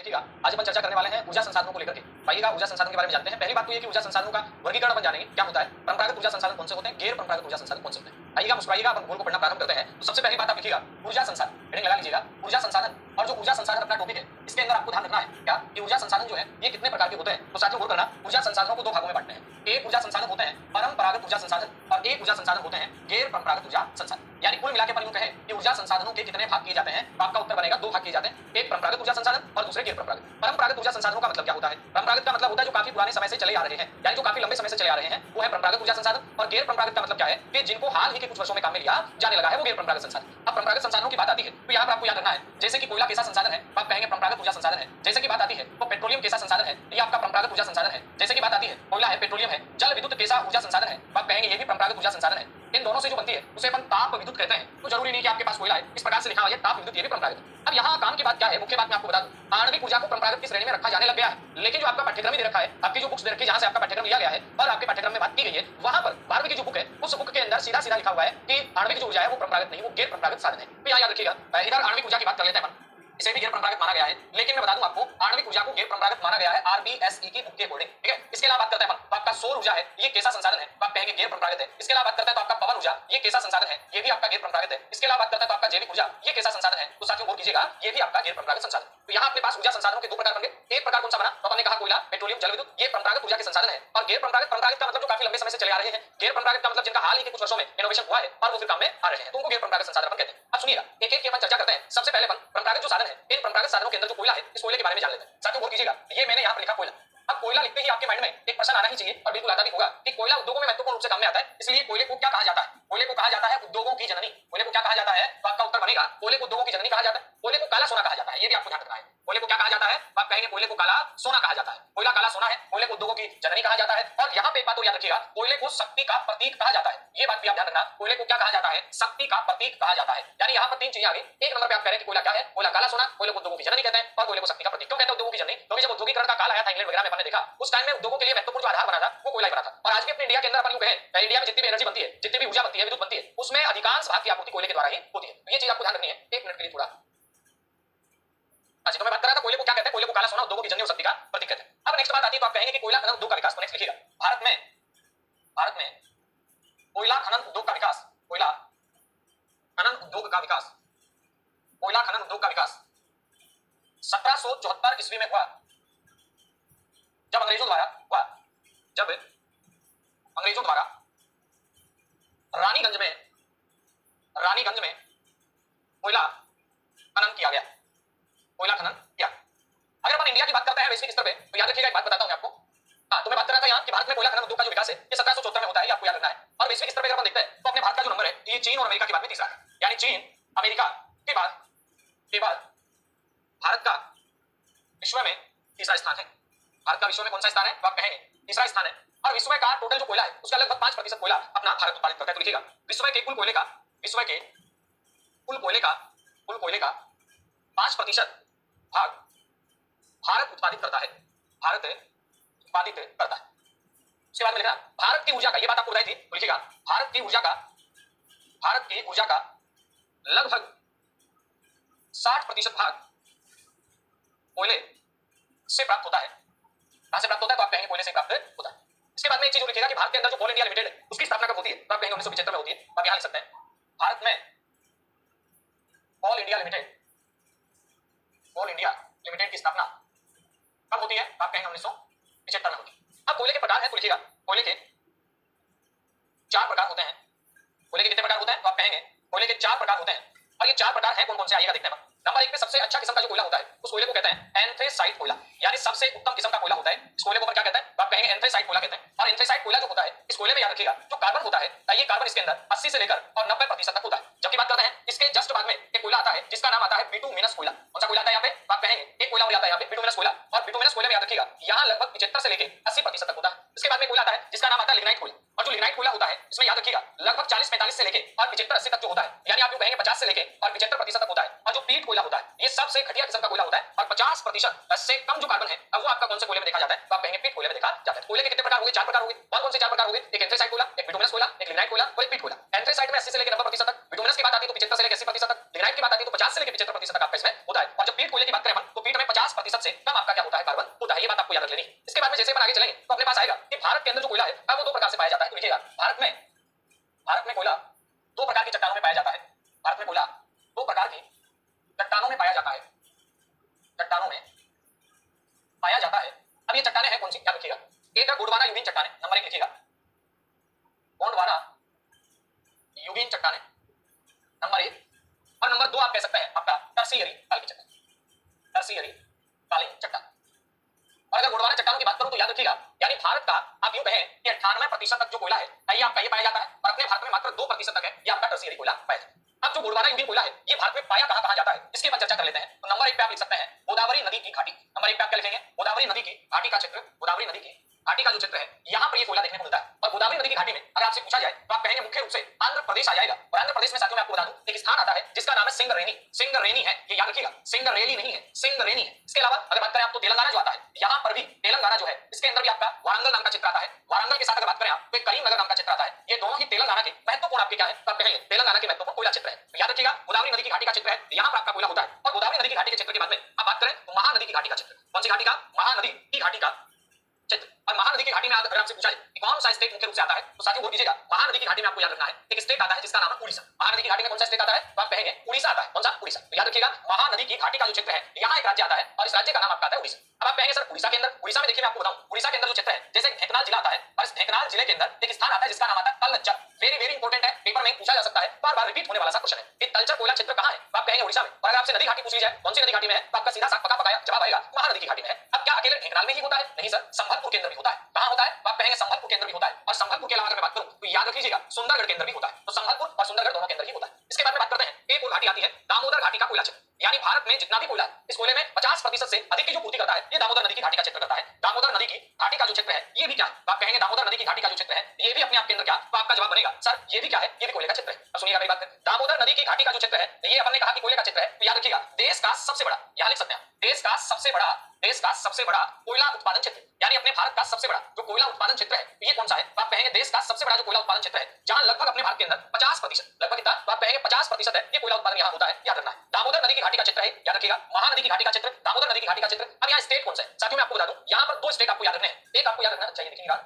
देखिएगा आज अपन चर्चा करने वाले हैं ऊर्जा संसाधनों को लेकर के। आइएगा ऊर्जा संसाधन के बारे में जानते हैं। पहली बात तो ये कि ऊर्जा संसाधनों का वर्गीकरण अपन जानेंगे क्या होता है, परंपरागत ऊर्जा संसाधन कौन से होते हैं, गैर परंपरागत ऊर्जा संसाधन कौन से होते हैं। आइएगा मुस्कुराइएगा, अपन गोल को पढ़ना प्रारंभ करते हैं। तो सबसे पहली बात आप लिखिएगा ऊर्जा संसाधन, हेडिंग लगा लीजिएगा ऊर्जा संसाधन। और जो ऊर्जा संसाधन अपना टॉपिक है इसके अंदर आपको ध्यान रखना है क्या कि ऊर्जा संसाधन जो है ये कितने प्रकार के होते हैं। तो साथियों गौर करना, ऊर्जा संसाधनों को दो भागों में बांटते हैं। एक ऊर्जा संसाधन होते हैं परंपरागत ऊर्जा संसाधन और एक ऊर्जा संसाधन होते हैं गैर परंपरागत ऊर्जा संसाधन। यानी कुल मिलाकर अपन यूं कहें कि ऊर्जा संसाधनों के कितने भाग किए जाते हैं, तो आपका उत्तर बनेगा दो भाग किए जाते हैं, एक परंपरागत ऊर्जा संसाधन और दूसरे गैर परंपरागत। परंपरागत ऊर्जा संसाधनों का मतलब क्या होता है? परंपरागत का मतलब होता है जो काफी पुराने समय से चले आ रहे हैं, यानी जो काफी लंबे समय से चले आ रहे हैं वो है परंपरागत ऊर्जा संसाधन। और गैर परंपरागत का मतलब क्या है कि जिनको हाल ही के कुछ वर्षों में काम में लिया जाने लगा है वो गैर परंपरागत संसाधन। अब परंपरागत संसाधनों की बात आती है तो यहाँ पर आपको याद रखना है जैसे कि कोयला कैसा संसाधन है, आप कहेंगे परंपरागत ऊर्जा संसाधन है। जैसे की बात आती है तो पेट्रोलियम कैसा संसाधन है, ये आपका परंपरागत ऊर्जा संसाधन है। जैसे की बात आती है कोयला है, पेट्रोलियम है। जल विद्युत कैसा ऊर्जा संसाधन है, आप कहेंगे ये भी परंपरागत ऊर्जा संसाधन है। इन दोनों से जो बनती है उसे अपन ताप विद्युत कहते हैं। तो जरूरी नहीं कि आपके पास कोयला है इस प्रकार से लिखा हुआ है ताप विद्युत, ये भी परंपरागत। अब यहाँ काम की बात क्या है, मुख्य बात मैं आपको बता दूं, आणविक ऊर्जा को परंपरागत की श्रेणी में रखा जाने लग गया है। लेकिन जो आपका पाठ्यक्रम ही दे रखा है, आपकी जो बुक्स दे रखी है जहां से आपका पाठ्यक्रम लिया गया है और आपके पाठ्यक्रम में बात की गई है, वहां पर 12वीं की जो बुक है उस बुक के अंदर सीधा सीधा लिखा हुआ है कि आणविक जो ऊर्जा है वो परंपरागत नहीं, वो गैर परंपरागत साधन है। तो यहाँ याद रखिएगा, इधर आणविक ऊर्जा की बात कर लेते हैं अपन, इसे भी गैर परंपरागत माना गया है। लेकिन मैं बता दूं आपको आणविक ऊर्जा को गैर परंपरागत माना गया है आरबीएसई की बुक के अकॉर्डिंग, ठीक है। इसके अलावा बात करते हैं अपन तो आपका सौर ऊर्जा है, ये कैसा संसाधन है, तो आप कहेंगे गैर परंपरागत है। इसके अलावा बात करते हैं तो आपका पवन ऊर्जा, ये कैसा संसाधन है, ये भी आपका गैर परंपरागत है। इसके अलावा बात करते हैं तो आपका जैविक ऊर्जा, ये कैसा संसाधन है, तो साथियों गौर कीजिएगा ये भी आपका गैर परंपरागत संसाधन। तो यहाँ अपने पास ऊर्जा संसाधनों के दो प्रकार बन गए। एक प्रकार कौन सा बना, तो हमने कहा कोयला, पेट्रोलियम, जल विद्युत, ये परंपरागत ऊर्जा के संसाधन है। और गैर परंपरागत, परंपरागत का मतलब जो काफी लंबे समय से चले आ रहे हैं, गैर परंपरागत का मतलब जिनका हाल ही के कुछ वर्षों में इनोवेशन हुआ है और वो फिर काम में आ रहे हैं, तो उनको गैर परंपरागत संसाधन अपन कहते हैं। अब सुनिएगा एक एक की अपन चर्चा करते हैं। सबसे पहले अपन परंपरागत जो साधन है, इन परंपरागत साधनों के अंदर जो कोयला है इस कोयले के बारे में जान लेते हैं। साथियों गौर कीजिएगा, ये मैंने यहाँ पर लिखा कोयला। अब कोयला लिखते ही आपके माइंड में एक प्रश्न आना ही चाहिए और बिल्कुल आता भी होगा कि कोयला उद्योगों में महत्वपूर्ण रूप से काम में आता है, इसलिए कोयले को क्या कहा जाता है? कोयले को कहा जाता है उद्योगों की जननी। कोयले को क्या कहा जाता है, तो आपका उत्तर बनेगा कोयले को उद्योगों की जननी कहा जाता है। कोयले को काला सोना कहा जाता है, ये भी आपको ध्यान रखना है। कोयले को क्या कहा जाता है, आप कहेंगे कोयले को काला सोना कहा जाता है। कोयला काला सोना है, कोयले को उद्योगों की जननी कहा जाता है। और यहाँ पे एक बात और याद रखिएगा, कोयले को शक्ति का प्रतीक कहा जाता है। ये बात भी आप ध्यान रखना, कोयले को क्या कहा जाता है, शक्ति का प्रतीक कहा जाता है। यानी यहाँ पर तीन चीजें आ गई। एक नंबर पे आप कह रहे हैं कि कोयला क्या है, कोयला काला सोना, कोयले को उद्योगों की जननी कहते हैं और कोयले को शक्ति का प्रतीक क्यों कहते हैं उद्योगों की जननी? क्योंकि जब औद्योगिकरण का काल आया था इंग्लैंड वगैरह में, हमने देखा उस टाइम में उद्योगों के लिए महत्वपूर्ण जो आधार बना था वो कोयला ही बना था। और आज भी अपने इंडिया के अंदर अपन यूं कहें, इंडिया में जितनी भी एनर्जी बनती है, जितनी भी ऊर्जा बनती है, विद्युत बनती है, उसमें अधिकांश भाग की आपूर्ति कोयले के द्वारा ही होती है। तो ये चीज आपको ध्यान रखनी है। एक मिनट के लिए थोड़ा, तो मैं बात कर रहा था कोयले को क्या कहते हैं, कोयले को काला सोना, उद्योगों की जननी और शक्ति का प्रतीक कहते हैं। अब नेक्स्ट बात आती है तो आप कहेंगे कि कोयला खनन उद्योग का विकास। तो नेक्स्ट लिखिएगा भारत में कोयला खनन उद्योग का विकास, कोयला खनन उद्योग का विकास, कोयला खनन उद्योग का विकास 1774 ईस्वी में हुआ, जब अंग्रेजों द्वारा रानीगंज में कोयला खनन किया गया, कोयला खनन किया। अगर अपन इंडिया की बात करते हैं वैश्विक स्तर पे तो याद रखिएगा एक बात बताता हूं मैं आपको। हाँ, तो मैं बात कर रहा था यहाँ कि भारत में कोयला खनन उद्योग का जो विकास है ये 1774 में होता है, ये आपको याद रखना है। और वैश्विक स्तर पे अगर अपन देखते हैं तो अपने भारत का जो नंबर है ये चीन और अमेरिका के बाद में तीसरा है। यानी चीन अमेरिका के बाद भारत का विश्व में तीसरा स्थान है। भारत का विश्व में कौन सा स्थान है, तो आप कहेंगे तीसरा स्थान है। और विश्व का टोटल जो कोयला है उसका लगभग 5% कोयला अपना भारत उत्पादित करता है। तो लिखिएगा विश्व के कुल कोयले का 5% भाग भारत उत्पादित करता है, भारत उत्पादित करता है। उसके बाद में लिखना भारत की ऊर्जा का, ये बात आपको बताई थी, तो लिखिएगा भारत की ऊर्जा का लगभग 60% भाग कोयले से प्राप्त होता है। कहां से प्राप्त होता है, तो आप कहेंगे कोयले से प्राप्त होता है। इसके बाद में एक चीज लिखिएगा कि भारत के अंदर जो कोल इंडिया लिमिटेड है उसकी स्थापना कब होती है, तो आप कहेंगे 1975 में होती है। आप यहां लिख सकते हैं भारत में कोल इंडिया लिमिटेड की स्थापना कब होती है, आप कहेंगे 1975 में होती है। अब कोयले के प्रकार हैं, तो लिखिएगा कोयले के 4 प्रकार होते हैं। कोयले के कितने प्रकार होते हैं, तो आप कहेंगे कोयले के 4 प्रकार होते हैं। और ये 4 प्रकार हैं कौन कौन से, आइएगा देखते हैं। नंबर 1 पे सबसे अच्छा किस्म का जो कोयला होता है उस कोयले को कहते हैं एंथ्रेसाइट कोयला, यानी सबसे उत्तम किस्म का कोयला होता है। इस कोयले को क्या कहते हैं, तो आप कहेंगे एंथ्रेसाइट कोयला कहते हैं। और एंथ्रेसाइट कोयला जो होता है इस कोयले में याद रखिएगा जो कार्बन होता है, ये कार्बन इसके अंदर 80 से लेकर और 90% तक होता है। जबकि बात करते हैं इसके जस्ट भाग में एक कोयला आता है जिसका नाम आता है बिटुमिनस कोयला। कौन सा कोयला आता है यहाँ पे, तो आप कहेंगे एक कोयला हो जाता है यहाँ पे बिटुमिनस कोयला। और बिटुमिनस कोयले में याद रखिएगा यहाँ लगभग 75 से लेकर 80% तक होता है। इसके बाद में कोयला आता है जिसका नाम आता है लिग्नाइट कोयला। और जो लिग्नाइट कोयला होता है इसमें याद रखिएगा लगभग 40-45 से लेकर और 75-80 तक जो होता है, यानी आप यूं कहेंगे 50 से लेकर और 75% तक होता है। और जो पीट कोयला होता है ये सबसे घटिया किस्म का कोयला होता है और 50% से कम जो कार्बन है अब वो आपका कौन से कोयले में देखा जाता है, तो आप कहेंगे पीट कोयले में देखा जाता है। कोयले के कितने प्रकार हो गए, 4 प्रकार हो गए। कौन से 4 प्रकार हो गए, एक एंथ्रेसाइट कोयला, एक बिटुमिनस कोयला, एक लिग्नाइट कोयला और एक पीट कोयला। एंथ्रेसाइट में 80 से लेकर 90% तक, बिटुमिनस की बात आती है तो 75 से लेकर 80% तक, लिग्नाइट की बात आती है तो 50 से लेकर 75% तक आपका इसमें होता है। और जब पीट कोयले की बात करें हम तो पीट में 50% से कम आपका क्या होता है, कार्बन होता है। ये बात आपको याद रख लेनी है। इसके बाद में जैसे अपन आगे चलेंगे तो अपने पास आएगा कि भारत के अंदर जो कोयला है वो दो प्रकार से पाया जाता है। तो लिखिएगा, भारत में कोयला दो प्रकार की चट्टानों में पाया जाता है। भारत में कोयला दो प्रकार की चट्टानों में पाया जाता है, चट्टानों में पाया जाता है। अब ये चट्टानें हैं कौन सी, क्या लिखिएगा, एक है गोंडवाना यूबीन चट्टानें, नंबर एक लिखिएगा, गोंडवाना यूबीन चट्टानें नंबर एक। और नंबर दो आप कह सकते हैं आपका टर्शियरी कालीन चट्टान, टर्शियरी कालीन चट्टान। और अगर गोंडवाना चट्टानों की बात करूं तो याद रखिएगा, यानी भारत का आप यूं कहें कि 98% तक जो कोयला है ये आपका ये पाया जाता है, और अपने भारत में मात्र 2% तक है ये आपका टर्शियरी कोयला पाया जाता है। अब जो गोंडवाना यूबीन कोयला है ये भारत में पाया कहां जाता है इसके बाद चर्चा कर लेते हैं। तो नंबर एक पे आप लिख सकते हैं गोदावरी नदी की घाटी। नंबर एक पे आप क्या लिखेंगे, गोदावरी नदी की घाटी का क्षेत्र, गोदावरी नदी की घाटी का जो क्षेत्र है यहां पर ये कोयला देखने को मिलता है। और गोदावरी नदी की घाटी में अगर आपसे पूछा जाए तो आप कहेंगे मुख्य रूप से आंध्र प्रदेश आ जाएगा। और आंध्र प्रदेश में साथियों मैं आपको बता दूं एक स्थान आता है जिसका नाम है सिंगरेनी। सिंगरेनी है, ये याद रखिएगा, सिंगरेली नहीं है, सिंगरेनी है। इसके अलावा अगर बात करें आप तो तेलंगाना जो आता है, यहां पर भी तेलंगाना जो है इसके अंदर भी आपका वारंगल नाम का क्षेत्र आता है। वारंगल के साथ अगर बात करें आप तो करीमनगर नाम का क्षेत्र आता है। ये दोनों ही तेलंगाना के महत्वपूर्ण आपके क्या है, आप कहेंगे तेलंगाना के महत्वपूर्ण कोयला क्षेत्र है। तो याद रखिएगा गोदावरी नदी की घाटी का क्षेत्र है, यहां पर आपका कोयला होता है। और गोदावरी नदी की घाटी के क्षेत्र के बाद में आप बात करें तो महानदी की घाटी का क्षेत्र, कौन सी घाटी का, महानदी की घाटी का क्षेत्र। और महानदी की घाटी में अगर आपसे पूछा जाए कि कौन सा स्टेट मुख्य रूप से आता है तो साथियों बोल दीजिएगा महानदी की घाटी में आपको याद रखना है एक स्टेट आता है जिसका नाम है उड़ीसा। महानदी की घाटी में कौन सा स्टेट आता है तो आप कहेंगे उड़ीसा आता है, कौन सा, उड़ीसा। तो याद रखिएगा महानदी की घाटी का जो क्षेत्र है यहाँ एक राज्य आता है और इस राज्य का नाम आपका आता है उड़ीसा। अब आप कहेंगे सर उड़ीसा के अंदर, उड़ीसा में देखिए मैं आपको बताऊं उड़ीसा के अंदर जो क्षेत्र है जैसे ढेंकनाल जिला आता है और इस ढेंकनाल जिले के अंदर एक स्थान आता है जिसका नाम आता है तलचर। वेरी वेरी इंपॉर्टेंट है, पेपर में पूछा जा सकता है, बार बार रिपीट होने वाला सा क्वेश्चन है। ये तलचर कोयला क्षेत्र कहां है तो आप कहेंगे उड़ीसा में। और अगर आपसे नदी घाटी पूछ ली जाए कौन सी नदी घाटी में है तो आपका सीधा साफ पका पकाया जवाब आएगा महानदी की घाटी में है। अब क्या अकेले ढेंकनाल में ही होता है, नहीं सर, संभलपुर के अंदर भी होता है। कहां होता है तो आप कहेंगे संभलपुर के अंदर भी होता है। और संभलपुर के अलावा अगर मैं बात करूं तो याद रखिएगा सुंदरगढ़ के अंदर भी होता है। तो संभलपुर और सुंदरगढ़ दोनों के अंदर ही होता है। इसके बाद में बात करते हैं एक और घाटी आती है दामोदर घाटी का कोयला क्षेत्र। यानी भारत में जितना भी कोयला है इस कोयले में 50% से अधिक की जो पूर्ति करता है ये दामोदर नदी की घाटी का क्षेत्र करता है। दामोदर नदी की घाटी का जो क्षेत्र है ये भी क्या है तो आप कहेंगे दामोदर नदी की घाटी का जो क्षेत्र है ये भी अपने आप के अंदर क्या, तो आपका जवाब बनेगा सर ये भी क्या है, ये भी कोयले का क्षेत्र है। अब सुनिएगा मेरी बात, दामोदर नदी की घाटी का जो क्षेत्र है ये अपन ने कहा कि कोयले का क्षेत्र है। तो याद रखिएगा देश का सबसे बड़ा, यहां लिख सकते हैं देश का सबसे बड़ा कोयला उत्पादन क्षेत्र, यानी अपने भारत का सबसे बड़ा जो कोयला उत्पादन क्षेत्र है ये कौन सा है तो आप कहेंगे देश का सबसे बड़ा जो कोयला उत्पादन क्षेत्र है जहां लगभग अपने भारत के अंदर 50%, लगभग कितना तो आप कहेंगे 50% है ये कोयला उत्पादन यहां होता है। याद रखना है दामोदर नदी की घाटी का क्षेत्र है, याद रखिएगा महानदी की घाटी का क्षेत्र, दामोदर नदी की घाटी का क्षेत्र। अब यहाँ स्टेट कौन सा है साथियों मैं आपको बता दूं, यहाँ पर दो स्टेट आपको याद रखने हैं। एक आपको याद रखना चाहिए, देखिएगा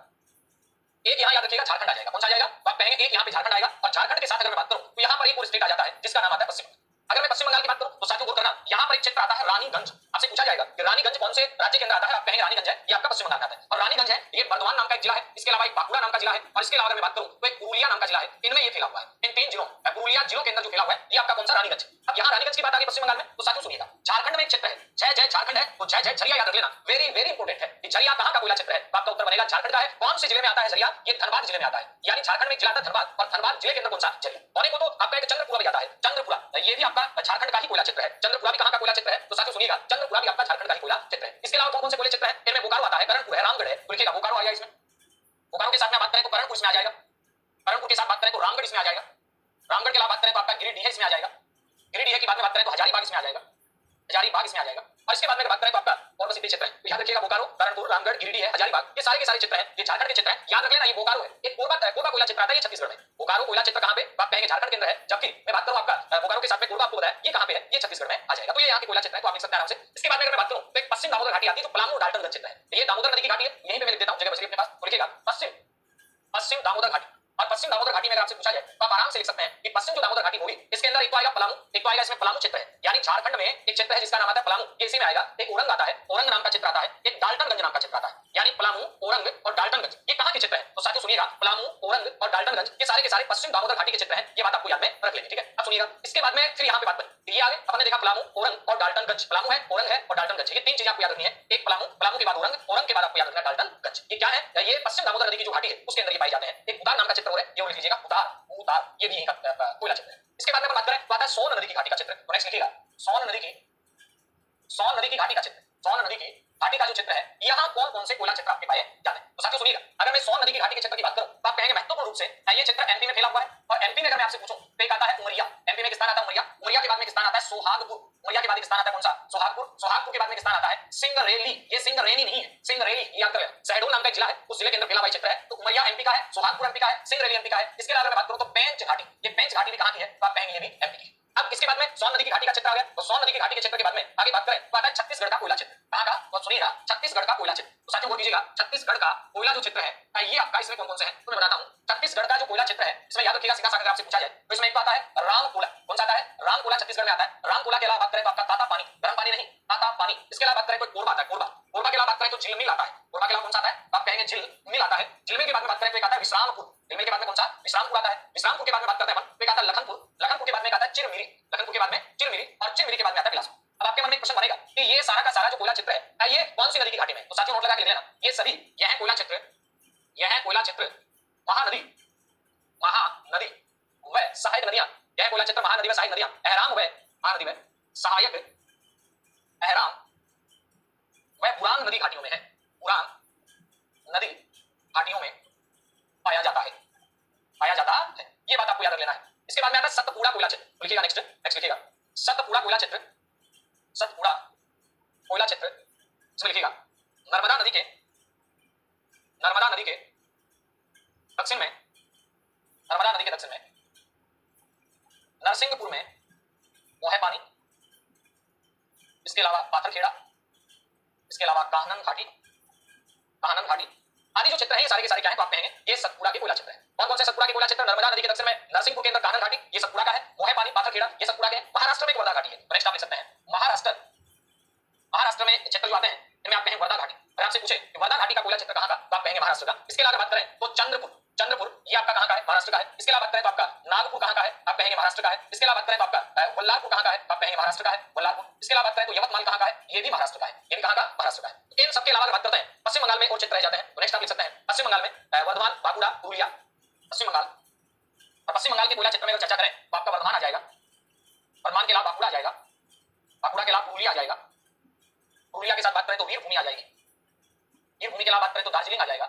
एक यहाँ याद रखिएगा झारखंड आ जाएगा, कौन सा आ जाएगा तो आप कहेंगे एक यहाँ पे झारखंड आएगा। और झारखंड के साथ अगर मैं बात करूं तो यहाँ पर एक और स्टेट आ जाता है जिसका नाम आता है पश्चिम बंगाल। अगर मैं पश्चिम बंगाल की बात करूं तो साथियों गौर करना यहाँ पर एक क्षेत्र आता है रानीगंज। आपसे पूछा जाएगा कि रानीगंज कौन से राज्य के अंदर आता है, आप कहेंगे रानीगंज है, ये आपका पश्चिम बंगाल में आता है। और रानीगंज है ये बर्धमान नाम का एक जिला है, इसके अलावा एक बांकुड़ा नाम का जिला है, और इसके अलावा अगर मैं बात करूं तो एक पुरुलिया नाम का जिला है। इनमें ये फैला हुआ है, इन तीन जिलों पुरुलिया जिलों के अंदर जो फैला हुआ है ये आपका कौन सा, रानीगंज। अब यहाँ रानीगंज की बात आ गई पश्चिम बंगाल में तो साथियों सुनिएगा झारखंड में एक क्षेत्र है जय जय झारखंड है, तो जय जय झरिया याद रख लेना, वेरी वेरी इंपॉर्टेंट है। झरिया कहां का कोयला क्षेत्र है तो आपका उत्तर बनेगा झारखंड का है। कौन से जिले में आता है झरिया, ये धनबाद जिले में आता है। यानी झारखंड में एक जिला आता है धनबाद और धनबाद जिले के अंदर कौन सा, झरिया। होने को तो आपका एक चंद्रपुरा भी आता है, चंद्रपुरा ये भी आपका झारखंड का ही कोयला क्षेत्र है। चंद्रपुरा भी कहां का कोयला क्षेत्र है तो साथियों सुनिएगा चंद्रपुरा भी आपका झारखंड का ही कोयला क्षेत्र है। इसके अलावा कौन से कोयले क्षेत्र है, इनमें बोकारो आता है, करणपुर है, रामगढ़ है, लिखिएगा बोकारो आ जाएगा इसमें। बोकारो के साथ में बात करें तो करणपुर इसमें आ जाएगा, करणपुर के साथ बात करें तो रामगढ़ इसमें आ जाएगा, रामगढ़ के अलावा बात करें तो आपका गिरिडीह इसमें आ जाएगा, गिरिडीह की बात में बात करें तो हजारीबाग इसमें आ जाएगा, हजारीबाग इसमें आ जाएगा। और इसके बाद में बात करें तो आपका और बस इतने क्षेत्र है। तो याद रखिएगा बोकारो, करणपुर, रामगढ़, गिरिडीह है, हजारीबाग, ये सारे के सारे क्षेत्र हैं, ये झारखंड के क्षेत्र हैं। याद रख लेना ये बोकारो है, एक कोरबा कोयला क्षेत्र आता है, ये छत्तीसगढ़ में। बोकारो कोयला क्षेत्र कहां पे आप कहेंगे झारखंड के अंदर है, जबकि मैं बात करूं आपका बोकारो के साथ में कोरबा आपको बताया ये कहां पे है, ये छत्तीसगढ़ में आ जाएगा। तो ये यहाँ के कोयला क्षेत्र है, तो आप लिख सकते हैं आराम से। इसके बाद में अगर मैं बात करूं तो एक पश्चिम दामोदर घाटी आती है जो पलामू डाल्टनगंज क्षेत्र है। ये दामोदर नदी की घाटी है, यहीं पे मैं लिख देता हूं जगह बची अपने पास, तो लिखिएगा पश्चिम दामोदर घाटी। और पश्चिम दामोदर घाटी में अगर आपसे पूछा जाए तो आप आराम से लिख सकते हैं कि पश्चिम जो दामोदर घाटी होगी इसके अंदर एक तो आएगा पलामू, एक तो आएगा इसमें पलामू क्षेत्र है। यानी झारखंड में एक क्षेत्र है जिसका नाम आता है पलामू, ये इसी में आएगा। एक ओरंग आता है, ओरंग नाम का क्षेत्र आता है, एक डाल्टनगंज नाम का क्षेत्र आता है। यानी पलामू, ओरंग और डाल्टनगंज ये कहां के क्षेत्र है तो साथियों सुनिएगा पलामू, ओरंग और डाल्टनगंज ये सारे के सारे पश्चिम दामोदर घाटी के क्षेत्र हैं। ये बात आपको याद में रख लेनी, ठीक है। अब सुनिएगा इसके बाद में फिर यहाँ पे बात बनी, ये आगे अपने देखा पलामू, ओरंग और डाल्टनगंज, पलामू है, ओरंग है और डाल्टनगंज, ये तीन चीजें आपको याद रखनी है। एक पलामू, पलामू के बाद ओरंग, ओरंग के बाद आपको याद रखना है डाल्टनगंज। ये क्या है, ये पश्चिम दामोदर नदी की जो घाटी है उसके अंदर ये पाए जाते हैं। एक उतार नाम का क्षेत्र हो रहा है, ये लिख लीजिएगा उतार, ये भी कोयला क्षेत्र है। इसके बाद में बात करें तो आता है सोन नदी की घाटी का क्षेत्र, तो नेक्स्ट लिखिएगा सोन नदी की घाटी का क्षेत्र, सोन नदी की घाटी का जो क्षेत्र है यहाँ कौन कौन से कोयला क्षेत्र आपके पाए जाते हैं तो साथियों सुनिएगा अगर मैं सोन नदी की घाटी के क्षेत्र की बात करूं तो आप कहेंगे महत्वपूर्ण रूप से ये क्षेत्र एमपी में फैला हुआ है। और एमपी में अगर मैं आपसे पूछूं तो एक आता है उमरिया, एमपी में किस स्थान आता है उमरिया, उमरिया के बाद में किस स्थान आता है सोहागपुर, उमरिया के बाद किस स्थान आता है कौन सा, सोहागपुर, सोहागपुर के बाद में किस स्थान आता है सिंगरेली, ये सिंगरेनी नहीं है, सिंगरेली ये याद करें शहडोल नाम का जिला है, उस जिले के अंदर फैला हुआ क्षेत्र है। तो उमरिया एमपी का है, सोहागपुर एमपी का है, सिंगरेली एमपी का है। इसके अलावा मैं बात करूं तो पेंच घाटी, ये पेंच घाटी भी कहां की है तो आप कहेंगे ये भी एमपी की। अब इसके बाद में सोन नदी की घाटी का क्षेत्र आ गया। तो सोन नदी की घाटी के क्षेत्र के बाद में आगे बात करें तो आता है छत्तीसगढ़ का कोयला क्षेत्र। कहां का? तो सुनिएगा, छत्तीसगढ़ का कोयला क्षेत्र। तो साथियों बोल दीजिएगा छत्तीसगढ़ का कोयला जो क्षेत्र है ये आपका, इसमें कौन कौन से हैं तो मैं बताता हूं। छत्तीसगढ़ का जो कोयला क्षेत्र है इसमें याद रखिएगा, सीधा सा अगर आपसे पूछा जाए तो इसमें एक तो आता है रामकोला। कौन सा आता है? रामकोला छत्तीसगढ़ में आता है। रामकोला के अलावा बात करें तो आपका ताता पानी, गर्म पानी नहीं, ताता पानी। इसके अलावा बात करें तो कोरबा आता है, कोरबा। कोरबा के अलावा बात करें तो झिलमिल आता है। कोरबा के अलावा कौन सा आता है? आप कहेंगे झिलमिल आता है। झिलमिल के बाद में बात करें तो एक आता है विश्रामपुर। झिलमिल के बाद में कौन सा? विश्रामपुर आता है। विश्रामपुर के बाद में बात करते हैं तो एक आता है लखनपुर। लखनपुर के बाद में एक आता है चिरमिरी। लखनपुर के बाद में चिरमिरी और चिरमिरी के बाद में आता है बिलासपुर। अब आपके मन में एक प्रश्न बनेगा कि ये सारा का सारा जो कोयला क्षेत्र है ये कौन सी नदी की घाटी में? तो साथियों नोट लगा के लिख लेना, ये सभी यह है कोयला क्षेत्र, यह है कोयला क्षेत्र महानदी, महानदी व सहायक नदियां। यह कोयला क्षेत्र महानदी व सहायक नदियां अहराम व महानदी में सहायक, अहराम व पुरान नदी घाटियों में है, पुरान नदी घाटियों में पाया जाता है, पाया जाता है। ये बात आपको याद रख लेना है। इसके बाद में आता है सतपुड़ा कोयला क्षेत्र। लिखिएगा नेक्स्ट, नेक्स्ट लिखिएगा सतपुड़ा कोयला क्षेत्र। सतपुड़ा कोयला क्षेत्र इसमें लिखिएगा नर्मदा नदी के, नर्मदा नदी के दक्षिण में, नर्मदा नदी के दक्षिण में नरसिंहपुर में वो है पानी। इसके अलावा पाथरखेड़ा, इसके अलावा काहनन घाटी, काहनन घाटी आदि जो क्षेत्र है ये सारे के सारे क्या है तो आप कहेंगे ये सतपुड़ा के कोयला क्षेत्र है। कौन कौन से सतपुड़ा के कोयला क्षेत्र? नर्मदा नदी के दक्षिण में नरसिंहपुर के अंदर काहनन घाटी, ये सतपुड़ा का है। मोहे पानी, पाथरखेड़ा, ये सतपुड़ा के है। महाराष्ट्र में एक वर्धा घाटी है। नेक्स्ट आप लिख सकते हैं महाराष्ट्र, महाराष्ट्र में क्षेत्र जो आते हैं इनमें आप कहेंगे वर्धा घाटी। अगर आपसे पूछे कि वर्धा घाटी का कोयला क्षेत्र कहां का तो आप कहेंगे महाराष्ट्र का। इसके अलावा बात करें तो चंद्रपुर, चंद्रपुर ये आपका कहां का है? महाराष्ट्र का है। इसके अलावा बात करें तो आपका नागपुर कहां का है? आप कहेंगे महाराष्ट्र का है। इसके अलावा बात करें तो आपका बल्लारपुर कहां का है? आप कहेंगे महाराष्ट्र का है, बल्लारपुर। इसके अलावा बात करें तो यवतमाल कहां का है? ये भी महाराष्ट्र का है, ये भी कहां का? महाराष्ट्र का है। इन सबके अलावा बात करते हैं पश्चिम बंगाल में और क्षेत्र रह जाते हैं तो नेक्स्ट आप लिख सकते हैं पश्चिम बंगाल में वर्धमान, बांकुड़ा, पुरुलिया, पश्चिम बंगाल। और पश्चिम बंगाल के कोयला क्षेत्र में अगर चर्चा करें तो आपका वर्धमान आ जाएगा, वर्धमान के अलावा बांकुड़ा आ जाएगा, बांकुड़ा के अलावा पुरुलिया आ जाएगा, पुरुलिया के साथ बात करें तो वीरभूमि आ जाएगी, वीरभूमि के अलावा बात करें तो दार्जिलिंग आ जाएगा,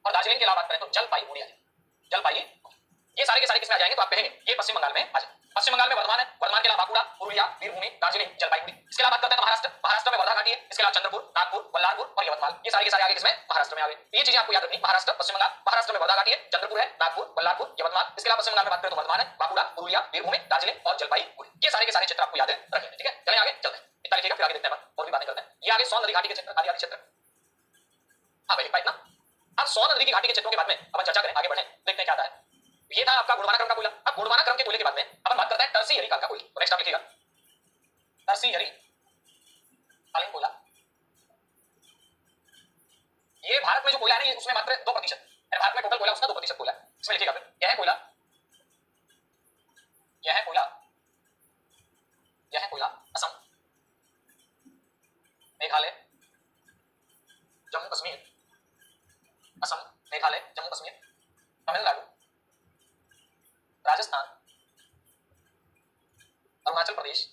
और दार्जिलिंग के अलावा बात करें तो जलपाईगुड़ी आ जाएगा, जलपाईगुड़ी। ये सारे के सारे किसमें आ जाएंगे तो आप कहेंगे ये पश्चिम बंगाल में आ जाए। पश्चिम बंगाल में वर्धमान है, वर्धमान के अलावा बांकुड़ा, पुरुलिया, वीरभूमि, दार्जिलिंग, जलपाईगुड़ी। इसके अलावा बात करते हैं महाराष्ट्र, महाराष्ट्र में वर्धा घाटी है। इसके अलावा चंद्रपुर, नागपुर, बल्लारपुर और यवतमाल, ये सारे के सारे आगे किसमें? महाराष्ट्र में आ गए। ये चीजें आपको याद रखनी, महाराष्ट्र, पश्चिम बंगाल। महाराष्ट्र में वर्धा घाटी है, चंद्रपुर है, नागपुर, बल्लारपुर, यवतमाल। इसके अलावा पश्चिम बंगाल में बात करें तो वर्धमान है, बांकुड़ा, पुरुलिया, वीरभूमि, दार्जिलिंग और जलपाईगुड़ी। ये सारे के सारे क्षेत्र आपको याद रखें, ठीक है। चलिए आगे चलते हैं, इतना लिखिएगा फिर आगे देखते हैं और भी बातें करते हैं। ये आगे सोन नदी घाटी के क्षेत्र, आदि क्षेत्र। हाँ भाई इतना। अब सोन नदी की घाटी के क्षेत्रों के बाद में अब चर्चा करें, आगे बढ़ें, देखते हैं क्या आता है। ये था आपका गोंडवाना क्रम का कोयला। अब गोंडवाना क्रम के कोयले के बाद में अब हम बात करते हैं टर्सियरी काल का कोयला। तो नेक्स्ट आप लिखिएगा टर्सियरी कालीन कोयला। ये भारत में जो कोयला है उसमें मात्र 2%, भारत में टोटल कोयला उसका 2% कोयला है। इसमें लिखिएगा फिर यह है कोयला, यह है कोयला, यह है कोयला असम, मेघालय, जम्मू कश्मीर, असम, मेघालय, जम्मू कश्मीर, तमिलनाडु, राजस्थान, अरुणाचल प्रदेश,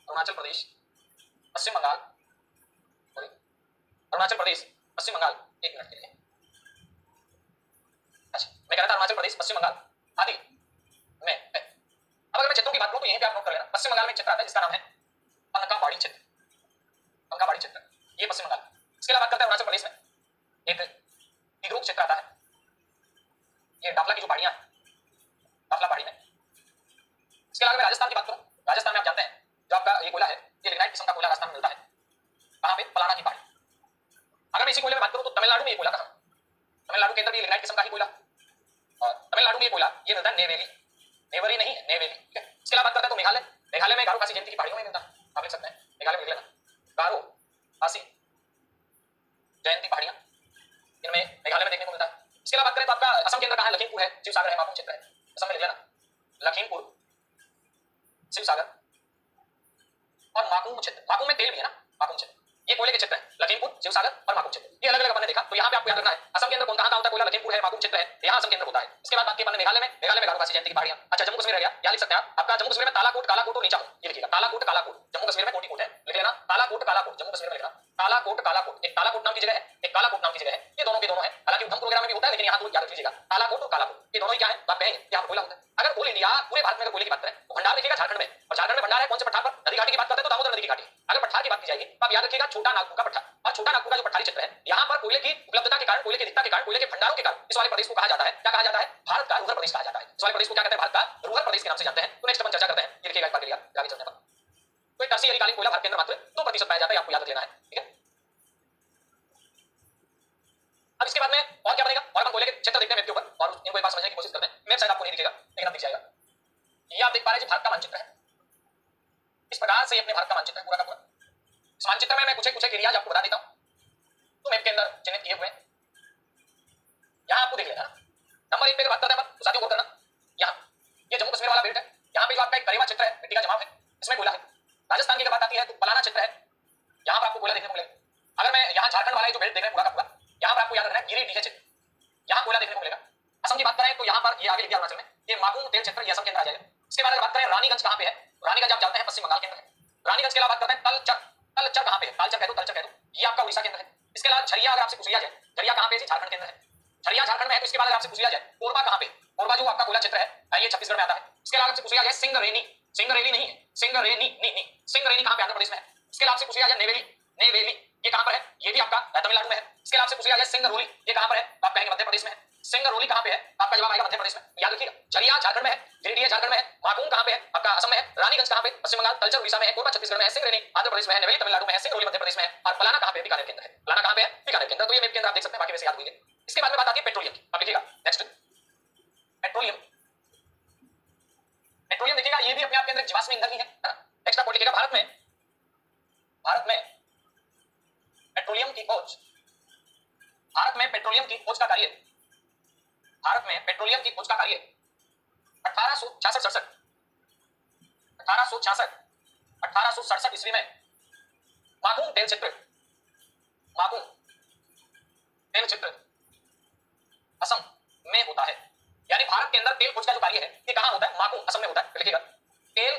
अरुणाचल प्रदेश, पश्चिम बंगाल, अरुणाचल प्रदेश, पश्चिम बंगाल, एक मिनट के लिए। अच्छा मैं कह रहा था अरुणाचल प्रदेश, पश्चिम बंगाल आदि में है। अब अगर मैं क्षेत्रों की बात करूं तो यहीं पे आप नोट कर लेना, पश्चिम बंगाल में एक क्षेत्र आता है जिसका नाम है पनकाबाड़ी क्षेत्र, पनकाबाड़ी क्षेत्र, ये पश्चिम बंगाल। इसके अलावा बात करते हैं अरुणाचल प्रदेश में एक दिगरूक क्षेत्र आता है, ये डाफला की जो पहाड़ियां हैं, डाफला पहाड़ी में। इसके अलावा मैं राजस्थान की बात करूं, राजस्थान में आप जानते हैं जो आपका ये कोयला है ये लिग्नाइट किस्म का कोयला राजस्थान में मिलता है। कहां पे? पलाना की पहाड़ी। अगर मैं इसी कोयले में बात करूं तो तमिलनाडु में ये कोयला कहां? तमिलनाडु के अंदर भी लिग्नाइट किस्म का ही कोयला, और तमिलनाडु में ये कोयला ये मिलता है नेवेली, नेवरी नहीं है, नेवेली, ठीक है। इसके अलावा बात करते हैं तो मेघालय, मेघालय में गारो खासी जयंती की पहाड़ियों में मिलता है, आप लिख सकते हैं मेघालय में लिख लेना गारो खासी जयंती पहाड़ियां, इनमें मेघालय में देखने को मिलता है। इसके अलावा बात करें तो आपका असम के अंदर कहां है? लखीमपुर है, शिवसागर है, माकुम क्षेत्र है, असम में लिख लेना लखीमपुर, शिवसागर और माकुम क्षेत्र। माकुम में तेल भी है ना, माकुम क्षेत्र, ये कोयले के क्षेत्र है, लखीमपुर, शिवसागर और माकुम क्षेत्र, ये अलग अलग अपन ने देखा। तो यहाँ पे आपको याद रखना है असम के अंदर कौन कहां होता है कोयला? लखीमपुर है, माकुम क्षेत्र है, यहाँ असम के अंदर होता है। इसके बाद बात की अपन मेघालय में, मेघालय में गारो खासी जयंती की पहाड़ियां। अच्छा जम्मू कश्मीर रह गया, यहाँ लिख सकते हैं आपका जम्मू कश्मीर में तालाकोट, कालाकोट और नीचा, ये लिखिएगा तालाकोट, कालाकोट, जम्मू कश्मीर में कोटिकोट है, लिख लेना तालाकोट, कालाकोट, जम्मू कश्मीर में लिखना। काला कोट एक काला कोट नाम की जगह है, एक काला कोट नाम की जगह है, ये दोनों के दोनों है। हालांकि उधमपुर वगैरह में भी होता है, लेकिन यहाँ तो याद रख लीजिएगा काला कोट और काला कोट ये दोनों ही क्या है, आप कहेंगे यहाँ कोयला होता है। अगर कोल इंडिया पूरे भारत में अगर कोयले की बात करें तो भंडार देखिएगा झारखंड में, और झारखंड में भंडार है कौन से पठार पर, नदी घाटी की बात करते हैं तो दामोदर नदी की घाटी। अगर पठार की बात की जाएगी तो आप याद रखिएगा छोटा नागपुर का पठार, और छोटा नागपुर का जो पठारी क्षेत्र है यहाँ पर कोयले की उपलब्धता के कारण, कोयले की अधिकता के कारण, कोयले के भंडारों के कारण इस वाले प्रदेश को कहा जाता है, क्या कहा जाता है, भारत का रूरल प्रदेश कहा जाता है। इस वाले प्रदेश को क्या कहते हैं, भारत का रूरल प्रदेश के नाम से जानते हैं। तो नेक्स्ट अपन चर्चा करते हैं, ये लिखिएगा एक बार के लिए आगे चलने पर। तो टर्शियरी कालीन कोयला भारत के अंदर मात्र 2% पाया जाता है, आपको याद रख लेना है, ठीक है। अब इसके बाद में और क्या बनेगा, और अपन कोयले के क्षेत्र देखते हैं मैप के ऊपर और इनको एक बार समझने की कोशिश करते हैं। मैप शायद आपको नहीं दिखेगा लेकिन अब दिख जाएगा। ये आप देख पा रहे हैं भारत का मानचित्र है, इस प्रकार से अपने भारत का मानचित्र है पूरा का पूरा। इस मानचित्र में मैं कुछ एरियाज आपको बता देता हूं तो मैप के अंदर चिन्हित किए हुए हैं। यहां आपको देख लेना, नंबर 1 पे बात करते हैं तो साथियों गौर करना, यहां ये जम्मू कश्मीर वाला बेल्ट है, यहां पे जो आपका एक करेवा क्षेत्र है, मिट्टी का जमाव है, इसमें कोयला है। राजस्थान की बात आती है तो पलाना क्षेत्र है, यहां पर आपको कोयला देखने को मिलेगा। अगर मैं यहां झारखंड वाला जो बेल्ट देख रहे हैं पूरा का पूरा, यहां पर आपको याद रखना है गिरिडीह क्षेत्र, यहां कोयला देखने को मिलेगा। असम की बात करें तो यहां पर ये आगे लिखा अरुणाचल में, ये माकुम तेल क्षेत्र ये असम के अंदर आ जाएगा। इसके बाद अगर बात करें रानीगंज कहां पे है, रानीगंज आप जानते हैं पश्चिम बंगाल के अंदर है। रानीगंज के अलावा बात करते हैं तलचर कहां पे है, तालचर कह दो, तलचर कह दो, ये आपका उड़ीसा के अंदर है। इसके अलावा झरिया अगर आपसे पूछ लिया जाए, झरिया कहां पे है, झारखंड के अंदर है, झरिया झारखंड में है। तो इसके बाद अगर आपसे पूछ लिया जाए कोरबा कहां पे, कोरबा जो आपका कोयला क्षेत्र है ये छत्तीसगढ़ में आता है। इसके अलावा आपसे पूछ लिया जाए सिंगरेनी, सिंगरेली नहीं है, सिंगरेनी सिंगरेनी कहां पे, आंध्र प्रदेश में है। इसके अलावा आपसे पूछ लिया जाए नेवेली, नेवेली ये कहां पर है, ये भी आपका तमिलनाडु में है। इसके अलावा आपसे पूछ लिया जाए सिंगरौली, ये कहां पर है, आप कहेंगे मध्य प्रदेश में है। सिंगरौली कहां पे है, आपका जवाब आएगा मध्य प्रदेश में, याद रखिएगा। झरिया झारखंड में है, गिरिडीह झारखंड में है, माकुम कहां पे है, आपका असम में है, रानीगंज कहां पे, पश्चिम बंगाल, तलचर उड़ीसा में है, कोरबा छत्तीसगढ़ में है, सिंगरेनी आंध्र प्रदेश में है, नेवेली तमिलनाडु में है, सिंगरौली मध्य प्रदेश में है, और पलाना कहां पे, बीकानेर के अंदर है। पलाना कहां पे है, बीकानेर के अंदर। तो ये मैप के अंदर आप देख सकते हैं, बाकी वैसे याद होंगे। इसके बाद में बात आती है पेट्रोलियम की, आप लिखिएगा नेक्स्ट पेट्रोलियम। पेट्रोलियम देखिएगा ये भी अपने आप के अंदर जीवाश्म ईंधन ही है। नेक्स्ट आप लिखिएगा भारत में पेट्रोलियम की खोज, भारत में पेट्रोलियम की खोज का कार्य, भारत में पेट्रोलियम की खोज का कार्य 1866 ईस्वी में माकुम तेल क्षेत्र, माकुम तेल क्षेत्र असम में होता है। यानी भारत के अंदर तेल खोज का जो कार्य है ये कहां होता है, माकुम असम में होता है। लिखिएगा तेल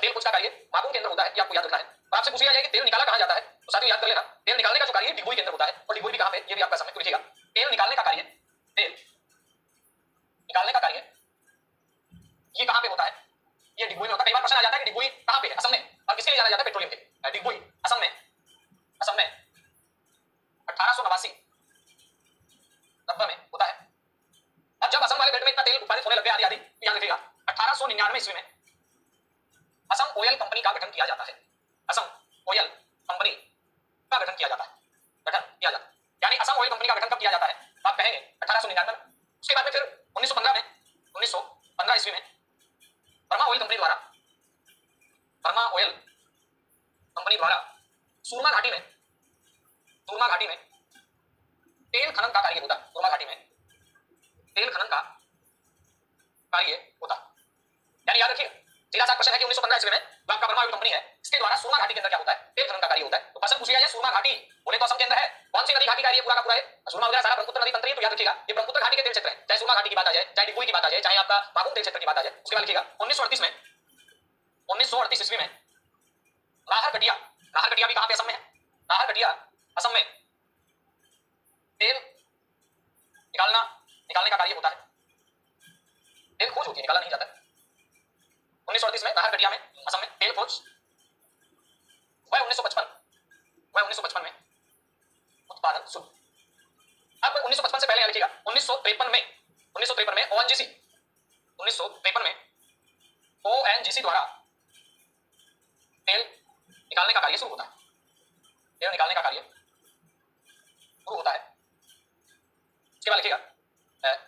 खोज का कार्य माकुम के अंदर होता है, ये आपको याद रखना है। और आपसे पूछ लिया जाए कि तेल निकाला कहां जाता है तो साथियों याद कर लेना, तेल निकालने का जो कार्य डिगबोई के अंदर होता है, और डिगबोई भी कहां पे, ये भी आपका समय। तो लिखिएगा तेल निकालने का कार्य, तेल निकालने का कार्य ये कहां पे होता है, ये डिगबोई में होता है। कई बार प्रश्न आ जाता है कि डिगबोई कहां पे है, असम में, और किसके लिए जाना जाता है, पेट्रोलियम के। डिगबोई असम में 1889 90 में होता है। अब जब असम वाले बेल्ट में इतना तेल उत्पादित होने लग गया आदि तो याद रखिएगा 1899 ईस्वी में असम ऑयल कंपनी का गठन किया जाता है। असम ऑयल कंपनी का गठन किया जाता है, यानी असम ऑयल कंपनी का गठन कब किया जाता है, आप कहेंगे 1899 में। उसके बाद में फिर 1915 ईस्वी में बर्मा ऑयल कंपनी द्वारा सुरमा घाटी में तेल खनन का कार्य होता है। सुरमा घाटी में तेल खनन का कार्य होता, यानी याद रखिए सीधा सा क्वेश्चन है कि 1915 ईस्वी में जो आपका बर्मा ऑयल कंपनी है इसके द्वारा सुरमा घाटी के अंदर क्या होता है, तेल खनन का कार्य होता है। तो क्वेश्चन पूछा जाए सुरमा घाटी बोले तो असम के अंदर है, कौन सी नदी घाटी का ये पूरा का पूरा है, सुरमा वगैरह सारा ब्रह्मपुत्र नदी तंत्र है। तो याद रखिएगा ये ब्रह्मपुत्र घाटी के तेल क्षेत्र है, चाहे सुरमा घाटी की बात आ जाए, चाहे डिगबोई की बात आ जाए, चाहे आपका माकुम तेल क्षेत्र की बात आ जाए। उसके बाद लिखिएगा 1938 ईस्वी में नाहरकटिया भी कहां पे, असम में है, नाहरकटिया असम में तेल निकालने का कार्य होता है। तेल खोज होती है, निकाला नहीं जाता। 1938 में नाहरकटिया में असम में तेल खोज, वह 1955 में उत्पादन शुरू। अब 1955 से पहले लिखिएगा 1953 में ओएनजीसी द्वारा तेल निकालने का कार्य शुरू होता है। तेल निकालने का कार्य शुरू होता है। उसके बाद लिखिएगा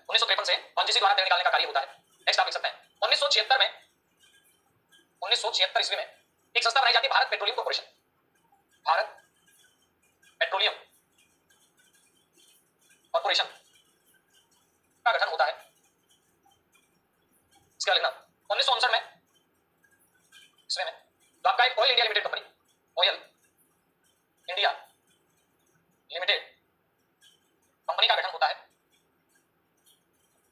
1953 से ओएनजीसी द्वारा तेल निकालने का कार्य होता है। नेक्स्ट आप लिख सकते हैं 1976 ईस्वी में एक संस्था बनाई जाती है, Bharat petroleum corporation. Bharat petroleum corporation का गठन होता है। इसका लिखना 1959 में इसमें तो आपका एक oil India limited company, oil India limited company का गठन होता है।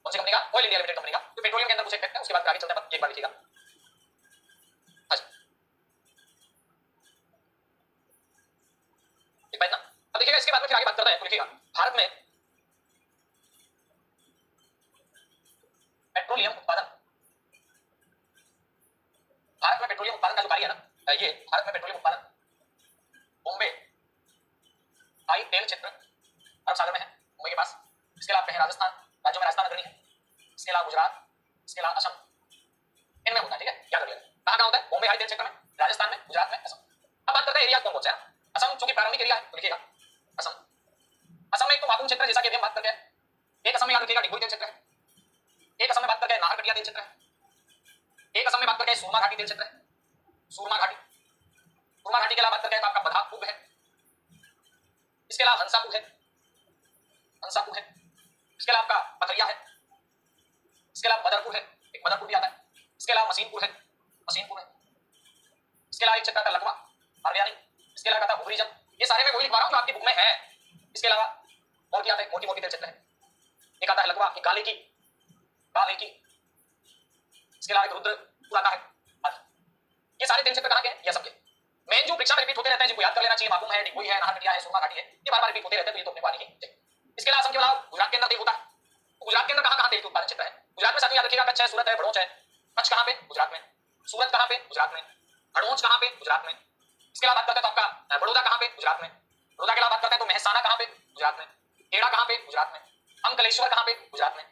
कौन सी कंपनी का, ऑयल इंडिया लिमिटेड कंपनी का। तो पेट्रोलियम के अंदर कुछ एक है, उसके बाद आगे चलते हैं, एक बार लिखिएगा। ठीक पाए ना। अब देखिएगा इसके बाद में फिर आगे बात करते हैं तो लिखिएगा भारत में पेट्रोलियम उत्पादन, भारत में पेट्रोलियम उत्पादन का जो कार्य है ना, ये भारत में पेट्रोलियम उत्पादन बॉम्बे हाई तेल क्षेत्र अरब सागर में है, मुंबई के पास। इसके अलावा राजस्थान, राज्यों में राजस्थान अग्रणी है, इसके अलावा गुजरात, इसके अलावा असम, इनमें होता है। ठीक है, याद रखिएगा कहां कहां होता है, बॉम्बे हाई तेल क्षेत्र में, राजस्थान में, गुजरात में, असम। अब बात करते हैं एरिया कौन कौन से हैं। असम चूंकि प्रारंभिक एरिया है तो लिखिएगा असम। असम में एक तो माकूम क्षेत्र जैसा कि अभी हम बात करते हैं, एक असम में याद रखिएगा डिगबोई तेल क्षेत्र है, एक असम में बात करते हैं नाहरकटिया तेल क्षेत्र है, एक असम में बात करते हैं सुरमा घाटी तेल क्षेत्र है, सुरमा घाटी। सुरमा घाटी के अलावा बात करते हैं तो आपका बधापुर है, इसके अलावा हंसापुर है, हंसापुर है, इसके अलावा आपका पथरिया है, इसके अलावा बदरपुर है, एक बदरपुर भी आता है, इसके अलावा मसीनपुर है, मसीनपुर है, इसके अलावा एक क्षेत्र आता है लकवा हरियाणी, इसके अलावा आता है हुगरी जब। ये सारे मैं वही लिखवा रहा हूं जो आपकी बुक में है। इसके अलावा और क्या आता है, मोटी मोटी तेल क्षेत्र है, एक आता है लकवा, एक गाले की, गाले की, इसके अलावा एक रुद्रपुर आता है। ये सारे तेल क्षेत्र कहां के हैं, ये सबके मेन जो परीक्षा में रिपीट होते रहते हैं जिनको याद कर लेना चाहिए, माकूम है, डिगबोई है, नाहरकटिया है, सुरमा घाटी है, ये बार बार रिपीट होते रहते हैं, तो ये तो अपने को आनी ही। इसके अलावा असम के अलावा गुजरात के अंदर तेल होता है, तो गुजरात के अंदर कहां कहां तेल के उत्पादन क्षेत्र है, गुजरात में साथियों याद रखिएगा कच्छ है, सूरत है, भड़ोच है। कच्छ कहां पे, गुजरात में, सूरत कहां पे, गुजरात में, भड़ोच कहां पे, गुजरात में। इसके अलावा बात करते हैं तो आपका बड़ौदा कहां पे, गुजरात में, बड़ौदा के अलावा बात करते हैं तो मेहसाना कहां पे, गुजरात में, खेड़ा कहां पे, गुजरात में, अंकलेश्वर कहां पे, गुजरात में,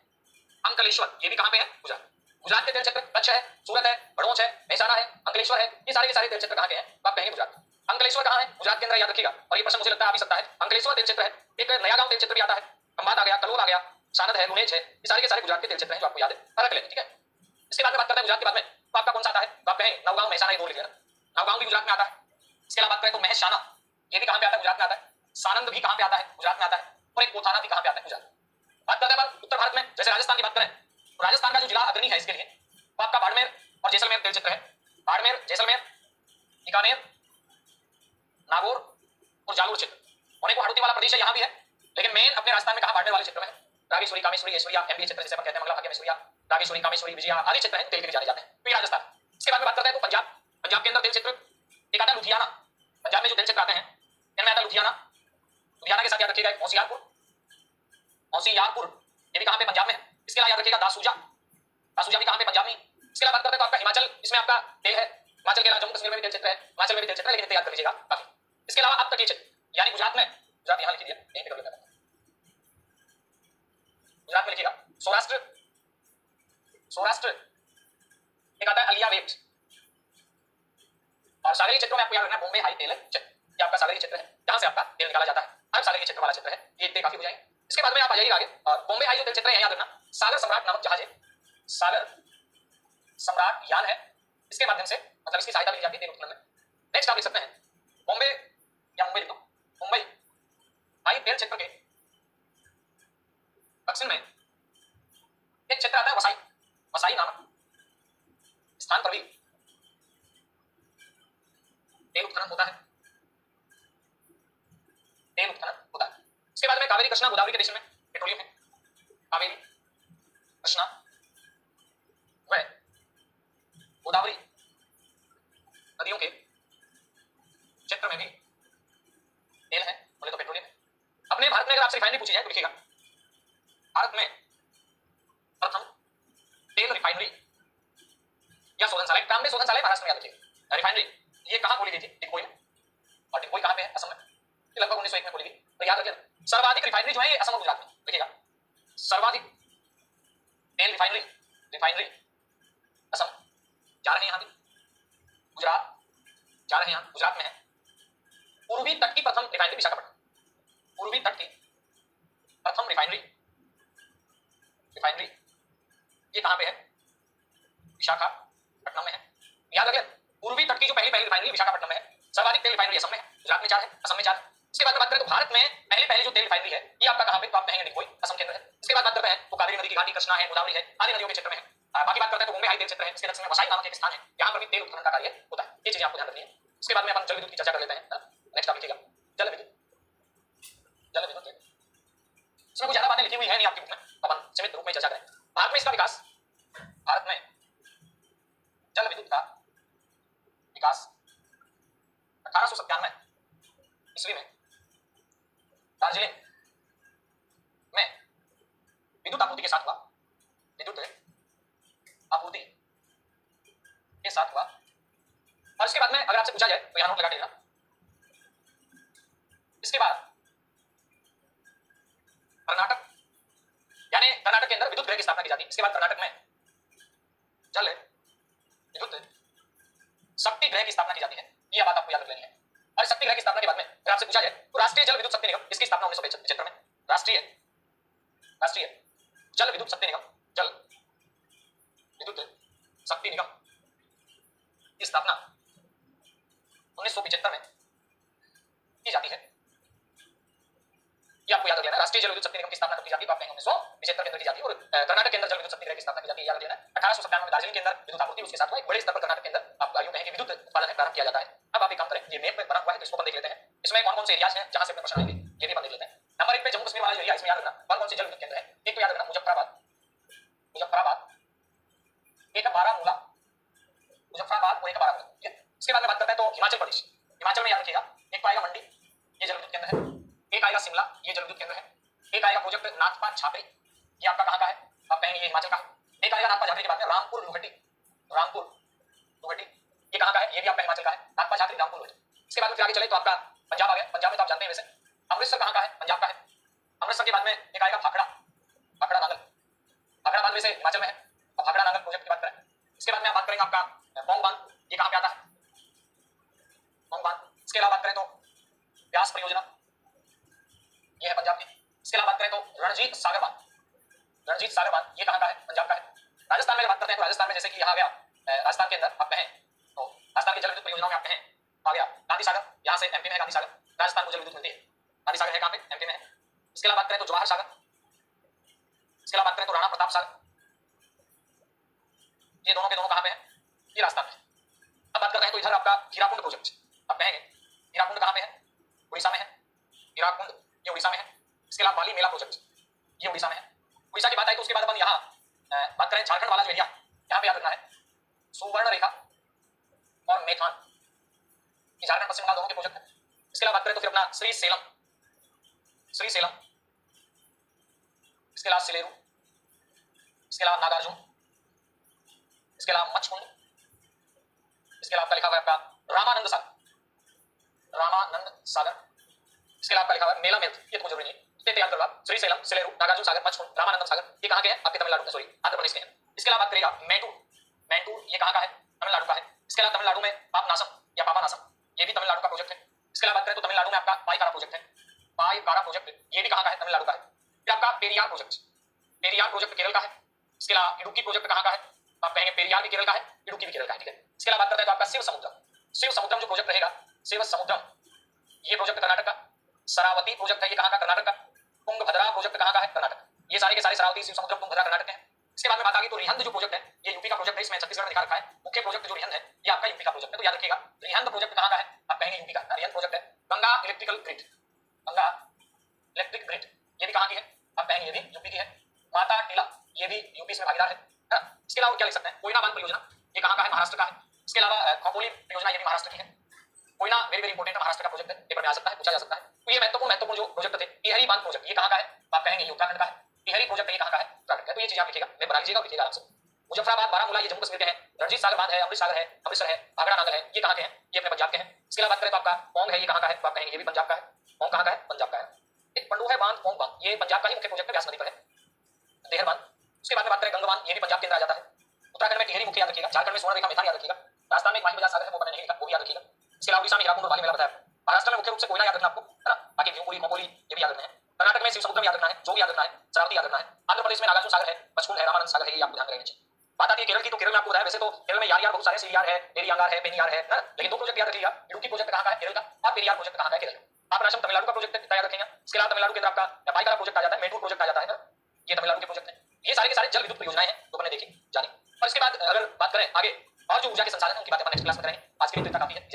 अंकलेश्वर ये भी कहां पे है, गुजरात। गुजरात के तेल क्षेत्र कच्छ है, सूरत है, भड़ोच है, मेहसाना है, अंकलेश्वर है, ये सारे के सारे तेल क्षेत्र कहां के हैं, आप कहेंगे गुजरात। अंकलेश्वर कहां है, गुजरात के अंदर, याद रखिएगा। और ये प्रश्न मुझे लगता है आ भी सकता है, अंकलेश्वर तेल क्षेत्र है, एक नया गांव तेल क्षेत्र भी आता है, खंबात आ गया, कलोल आ गया, सानद है, लुनेज है, ये सारे के सारे गुजरात के तेल क्षेत्र हैं जो आपको याद है, रख लेते। ठीक है, इसके बाद में बात करते हैं गुजरात के बाद में तो आपका कौन सा आता है, तो आप कहें नवगांव, मेहसाना, ये दो लिख लेना। नवगांव भी गुजरात में आता है। इसके अलावा बात करें तो महसाना, ये भी कहां पे आता है, गुजरात में आता है। सानंद भी कहां पे आता है, गुजरात में आता है। और एक कोथाना भी कहां पे आता है, गुजरात। बात करते हैं उत्तर भारत में, जैसे राजस्थान की बात करें तो राजस्थान का जो जिला अग्रणी है इसके लिए तो आपका बाड़मेर और जैसलमेर तेल क्षेत्र है। बाड़मेर, जैसलमेर, बीकानेर, नागौर और जालोर क्षेत्र, होने को हाड़ौती वाला प्रदेश है, यहां भी है, लेकिन मेन अपने राजस्थान में कहां, बाड़मेर वाले क्षेत्र में है। रागेश्वरी, कामेश्वरी, ऐश्वर्या, एमबी क्षेत्र जिसे हम कहते हैं, मंगला भाग्य, ऐश्वर्या, रागेश्वरी, कामेश्वरी, विजया आदि क्षेत्र हैं तेल के लिए जाने जाते हैं, तो ये राजस्थान। इसके बाद में बात करते हैं तो पंजाब, पंजाब के अंदर तेल क्षेत्र एक आता है लुधियाना। पंजाब में जो तेल क्षेत्र आते हैं इनमें आता है लुधियाना, लुधियाना के साथ याद रखिएगा होशियारपुर, होशियारपुर ये भी कहां पे, पंजाब में है। इसके अलावा याद रखिएगा दासूजा, दासूजा भी कहां पे, पंजाब में। इसके अलावा बात करते हैं तो आपका हिमाचल, इसमें आपका तेल है, हिमाचल के अलावा जम्मू कश्मीर में भी तेल क्षेत्र है, हिमाचल में भी तेल क्षेत्र है, लेकिन याद कर लीजिएगा काफी। इसके अलावा अब तक ये क्षेत्र यानी गुजरात में, गुजरात यहां लिख दिया, यहीं पे कर लेता है, गुजरात में लिखिएगा सौराष्ट्र, सौराष्ट्र एक आता है अलिया वेट। और सागरी क्षेत्रों में आपको याद रखना है बॉम्बे हाई तेल क्षेत्र, ये आपका सागरी क्षेत्र है जहां से आपका तेल निकाला जाता है, अरब सागरी क्षेत्र वाला क्षेत्र है, ये इतने काफी हो जाएंगे। इसके बाद में आप आ जाइएगा आगे, और बॉम्बे हाई जो तेल क्षेत्र है याद रखना सागर सम्राट नामक जहाज है, सागर सम्राट यान है, इसके माध्यम से मतलब इसकी सहायता ली जाती है तेल उत्खनन में। नेक्स्ट आप लिख सकते हैं बॉम्बे या मुंबई लिख दो, मुंबई हाई तेल क्षेत्र के दक्षिण में एक क्षेत्र आता है वसाई, वसाई नामक स्थान पर भी तेल उत्खनन होता है, तेल उत्खनन होता है। इसके बाद में कावेरी, कृष्णा, गोदावरी के देश में पेट्रोलियम है, कावेरी, कृष्णा व गोदावरी नदियों के क्षेत्र में भी तेल है, बोले तो पेट्रोलियम है। अपने भारत में अगर आपसे रिफाइनरी पूछी जाए तो लिखिएगा भारत में प्रथम तेल रिफाइनरी या शोधनशाला, ट्रामडे शोधनशाला महाराष्ट्र में याद रखिएगा। रिफाइनरी ये कहां खोली गई थी, डिगबोई में, और डिगबोई कहां पे है, असम में, ये लगभग 1901 में खोली गई, तो याद रखिए सर्वाधिक रिफाइनरी जो है ये असम और गुजरात में, लिखिएगा सर्वाधिक तेल रिफाइनरी, रिफाइनरी असम जा रहे हैं यहां भी, गुजरात जा रहे हैं यहां, गुजरात में है। पूर्वी तट की प्रथम रिफाइनरी विशाखापट्टनम, पूर्वी तट की प्रथम रिफाइनरी, रिफाइनरी ये कहां पे है, विशाखापट्टनम में है, याद रखिए पूर्वी तट की जो पहली रिफाइनरी विशाखापट्टनम में है। सर्वाधिक तेल रिफाइनरी असम में है, गुजरात में 4 है, असम में 4 है। इसके बाद बात करें तो भारत में पहले जो तेल रिफाइनरी है ये आपका कहां पे, तो आप कहेंगे डिगबोई, असम के अंदर है। इसके बाद बात करते हैं तो कावेरी नदी की घाटी, कृष्णा है, गोदावरी है, आदि नदियों के क्षेत्र में है। बाकी बात करते हैं तो बॉम्बे हाई तेल क्षेत्र है, इसके दक्षिण में वसाई नामक एक स्थान है, यहां पर भी तेल उत्खनन का कार्य होता है, ये चीजें आपको ध्यान रखनी है। इसके बाद में अपन जल विद्युत की चर्चा कर लेते हैं। नेक्स्ट आप लिखिएगा जल विद्युत, जल विद्युत इसमें कुछ ज्यादा बातें लिखी हुई है नहीं आपकी बुक में, अपन सीमित रूप में चर्चा करें। भारत में इसका विकास, भारत में जल विद्युत का विकास 1897 ईस्वी में दार्जिलिंग में विद्युत आपूर्ति के साथ हुआ, विद्युत आपूर्ति के साथ हुआ। और इसके बाद में अगर आपसे पूछा जाए तो यहां नोट लगा देना। इसके बाद कर्नाटक, यानी कर्नाटक के अंदर विद्युत गृह की स्थापना की जाती है। इसके बाद कर्नाटक में जल विद्युत शक्ति गृह की स्थापना की जाती है। यह बात आपको याद रख लेनी है। और शक्ति गृह की स्थापना के बाद में अगर आपसे पूछा जाए तो राष्ट्रीय जल विद्युत शक्ति निगम, इसकी स्थापना 1975 में राष्ट्रीय जल विद्युत शक्ति निगम, जल विद्युत शक्ति निगम की स्थापना 1975 में की जाती है। ये आपको याद रख लेना। राष्ट्रीय जल विद्युत शक्ति निगम की स्थापना कब की जाती है तो आप कहेंगे 1975 के अंदर की जाती है। और कर्नाटक के अंदर जल विद्युत शक्ति गृह की स्थापना की जाती है, याद रख लेना। 1897 में दार्जिलिंग के अंदर विद्युत आपूर्ति उसके साथ हुआ। एक बड़े स्तर पर कर्नाटक के अंदर आप यूं कहें कि विद्युत उत्पादन प्रारंभ किया जाता है। अब आप एक काम करें, ये मैप में बना हुआ है तो इसको अपन देख लेते हैं। इसमें कौन कौन से एरियाज हैं जहां से अपने प्रश्न आएंगे, ये भी अपन देख लेते हैं। नंबर 1 पे जम्मू कश्मीर वाला जो एरिया, इसमें याद रखना कौन कौन से जल विद्युत केंद्र है। एक तो याद रखना मुजफ्फराबाद, एक बारामूला, मुजफ्फराबाद और एक बारामूला। ठीक है, इसके बाद में बात करते हैं तो हिमाचल प्रदेश, हिमाचल में याद रखिएगा एक तो आएगा मंडी, ये जल विद्युत केंद्र है। एक आएगा शिमला, ये जल विद्युत केंद्र है। एक आएगा प्रोजेक्ट नाथपा छापरी, ये आपका कहां का है, आप कहेंगे ये हिमाचल का है। एक आएगा नाथपा छापरी के बाद में रामपुर लुहटी, ये कहां का है, ये भी आपका हिमाचल का है, नाथपा छापरी रामपुर लुहटी। इसके बाद में फिर आगे चले तो आपका पंजाब आ गया। पंजाब में तो आप जानते हैं वैसे। अमृतसर कहां का है, पंजाब का है। अमृतसर के बाद में एक आएगा भाखड़ा, भाखड़ा नागल, भाखड़ा बांध वैसे हिमाचल में है। और भाखड़ा नागल प्रोजेक्ट की बात करें, इसके बाद में आप बात करेंगे आपका पौंग बांध, ये कहां पे आता है, पौंग बांध। इसके अलावा बात करें तो व्यास परियोजना, ये है पंजाब की। इसके अलावा बात करें तो रणजीत सागर बांध, रणजीत सागर बांध ये कहां का है, पंजाब का है। राजस्थान में बात करते हैं तो राजस्थान में जैसे कि यहाँ गया राजस्थान के अंदर आप कहें तो राजस्थान की जल विद्युत परियोजनाओं में आप कहें आ गया गांधी सागर, यहाँ से एमपी में है गांधी सागर, राजस्थान को जल विद्युत मिलती है। गांधी सागर है कहां पे, एमपी में है। इसके अलावा बात करें तो जवाहर सागर, इसके अलावा बात करें तो राणा प्रताप सागर, ये दोनों के दोनों कहां पे हैं, ये राजस्थान में। अब बात करते हैं तो इधर आपका हीराकुंड प्रोजेक्ट, आप कहेंगे हीराकुंड कहां पे है, उड़ीसा में है। हीराकुंड ये उड़ीसा में है। इसके अलावा बाली मेला प्रोजेक्ट, ये उड़ीसा में है। उड़ीसा की बात आई तो उसके बाद अपन यहाँ बात करें झारखंड वाला जो एरिया, यहाँ पे याद रखना है सुवर्ण रेखा और मेथान, ये झारखंड पश्चिम बंगाल दोनों के प्रोजेक्ट है। इसके अलावा बात करें तो फिर अपना श्री सेलम, श्री सेलम, इसके अलावा सिलेरू, इसके अलावा नागार्जुन, इसके अलावा मचकुंड, इसके अलावा लिखा हुआ है आपका रामानंद सागर, रामानंद सागर। इसके अलावा लिखा हुआ है मेला मेल्थ, ये तो जरूरी नहीं, तैयार करवा श्री सेलम, सिलेरू, नागार्जुन सागर, मचकुंड, रामानंद सागर, ये कहां के हैं, आपके तमिलनाडु में, सॉरी आंध्र प्रदेश के हैं। इसके अलावा बात करेगा मैटूर, मैटूर ये कहां का है, तमिलनाडु का है। इसके अलावा तमिलनाडु में पापनासम या पापानासम, ये भी तमिलनाडु का प्रोजेक्ट है। इसके अलावा बात करें तो तमिलनाडु में आपका पाईकारा प्रोजेक्ट है, पाईकारा प्रोजेक्ट ये भी कहां का है, तमिलनाडु का है। फिर आपका पेरियार प्रोजेक्ट, पेरियार प्रोजेक्ट केरल का है। इसके अलावा इडुक्की प्रोजेक्ट कहां का है, आप कहेंगे पेरियार भी केरल का है, इडुक्की भी केरल का है। ठीक है, इसके अलावा बात करते हैं तो आपका शिव समुद्रम, शिव समुद्रम जो प्रोजेक्ट रहेगा, शिव समुद्रम ये प्रोजेक्ट कर्नाटक का। शरावती प्रोजेक्ट है, ये कहां का, कर्नाटक का। तुंगभद्रा प्रोजेक्ट कहां का है, कर्नाटक। ये सारे के सारे शरावती, शिव समुद्रम, तुंगभद्रा कर्नाटक के हैं। इसके बाद में बात आ गई तो रिहंद जो प्रोजेक्ट है, ये यूपी का प्रोजेक्ट है, इसमें छत्तीसगढ़ में दिखा रखा है। मुख्य प्रोजेक्ट जो रिहंद है ये आपका यूपी का प्रोजेक्ट है, तो याद रखिएगा रिहंद प्रोजेक्ट कहां का है, आप कहेंगे यूपी का, रिहंद प्रोजेक्ट है। Ganga electrical grid, Ganga electric grid ये भी कहां की है, आप कहेंगे ये भी यूपी की है। माता टीला ये भी यूपी से भागीदार है ना। इसके अलावा क्या लिख सकते हैं, कोयना बांध परियोजना ये कहां का है, महाराष्ट्र का है। इसके अलावा खोपोली परियोजना ये भी महाराष्ट्र की है। Koyna very very important Maharashtra का प्रोजेक्ट है, पेपर में आ सकता है, पूछा जा सकता है। तो ये महत्वपूर्ण जो प्रोजेक्ट थे, टिहरी बांध प्रोजेक्ट ये कहां का है, आप कहेंगे ये उत्तराखंड का है। टिहरी प्रोजेक्ट ये कहां का है, उत्तराखंड का। तो ये चीज आप लिखिएगा, मैं बना लीजिएगा, लिखिएगा आराम से। मुजफ्फराबाद, बारामूला ये जम्मू कश्मीर के हैं। रणजीत सागर बांध है, अमृतसर है, भाखड़ा नागल है, ये कहां के हैं, ये अपने पंजाब के हैं। इसके अलावा बात करें तो आपका पौंग है, ये कहां का है, तो आप कहेंगे ये भी पंजाब का है। पौंग कहां का है, पंजाब का है। एक पंडू है बांध, पौंग बांध ये पंजाब का ही मुख्य प्रोजेक्ट है, व्यास नदी पर है, देहर बांध। उसके बाद में बात करें गंगा बांध, ये भी पंजाब के अंदर आ जाता है। उत्तराखंड में टिहरी मुख्य याद रखिएगा। झारखंड में स्वर्ण रेखा मेथान याद रखिएगा। राजस्थान में माही बजाज सागर है, वो मैंने नहीं लिखा, वो भी याद रखिएगा। इसके अलावा उड़ीसा में हीराकुंड और बाली मेला बताया। महाराष्ट्र में मुख्य रूप से कोयना याद रखना आपको, है ना, बाकी भीमपुरी, खोपोली ये भी याद रखना है। कर्नाटक में शिव समुद्रम याद रखना है, जो भी याद रखना है, शरावती याद रखना है। आंध्र प्रदेश में नागार्जुन सागर है, मचकुंड है, रामानंद सागर है, ये आपको ध्यान रखना चाहिए। बात आती है केरल की, तो केरल में आपको बताया वैसे तो केरल में यार बहुत सारे सीरियार है, पेरियार है, बेनियार है ना, लेकिन दो प्रोजेक्ट याद रखिएगा। इडुक्की प्रोजेक्ट कहां का है, केरल का। आप पेरियार प्रोजेक्ट कहां का है, केरल का। आप राशम तमिलनाडु का प्रोजेक्ट याद रखेंगे। इसके अलावा तमिलनाडु के अंदर आपका पाईकारा प्रोजेक्ट आ जाता है, मेटूर प्रोजेक्ट आ जाता है ना, ये तमिलनाडु के प्रोजेक्ट है। ये सारे के सारे जल विद्युत परियोजनाएं हैं, तो हमने देखी जानी। और इसके बाद अगर बात करें आगे और जो ऊर्जा के संसाधन उनकी बातें नेक्स्ट क्लास में करेंगे। आज के लिए इतना काफी है।